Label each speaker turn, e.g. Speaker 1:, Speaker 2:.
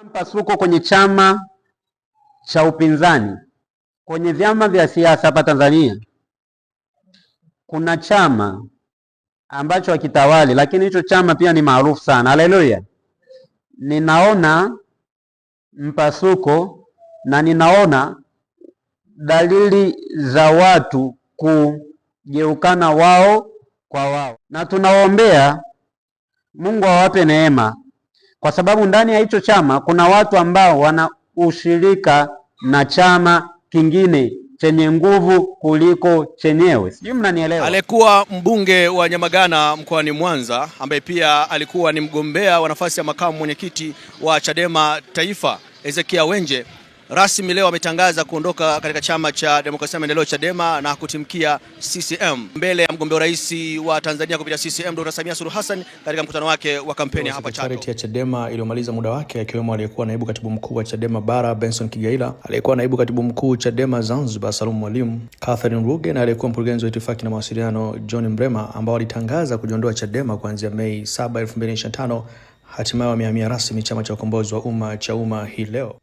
Speaker 1: Mpasuko kwenye chama cha upinzani. Kwenye vyama vya siasa hapa Tanzania kuna chama ambacho hakitawali, lakini hicho chama pia ni maarufu sana. Haleluya! Ninaona mpasuko na ninaona dalili za watu kugeukana wao kwa wao, na tunawaombea Mungu awape neema, kwa sababu ndani ya hicho chama kuna watu ambao wana ushirika na chama kingine chenye nguvu kuliko chenyewe. Sijui mnanielewa.
Speaker 2: Alikuwa mbunge wa Nyamagana mkoani Mwanza, ambaye pia alikuwa ni mgombea wa nafasi ya makamu mwenyekiti wa Chadema Taifa, Ezekia Wenje, rasmi leo ametangaza kuondoka katika chama cha Demokrasia na Maendeleo Chadema na kutimkia CCM mbele ya mgombea rais wa Tanzania kupitia CCM Dr. Samia Suluhu Hassan katika mkutano wake wa kampeni hapa Chato. Sekretarieti ya Chadema iliyomaliza muda wake, akiwemo aliyekuwa naibu katibu mkuu wa Chadema Bara Benson Kigaila, aliyekuwa naibu katibu mkuu Chadema Zanzibar Salum Mwalimu, Catherine Ruge na aliyekuwa mkurugenzi wa itifaki na mawasiliano John Mrema, ambao walitangaza kujiondoa Chadema kuanzia Mei 7, 2025. Hatimaye wamehamia rasmi chama cha ukombozi wa umma cha umma hii leo.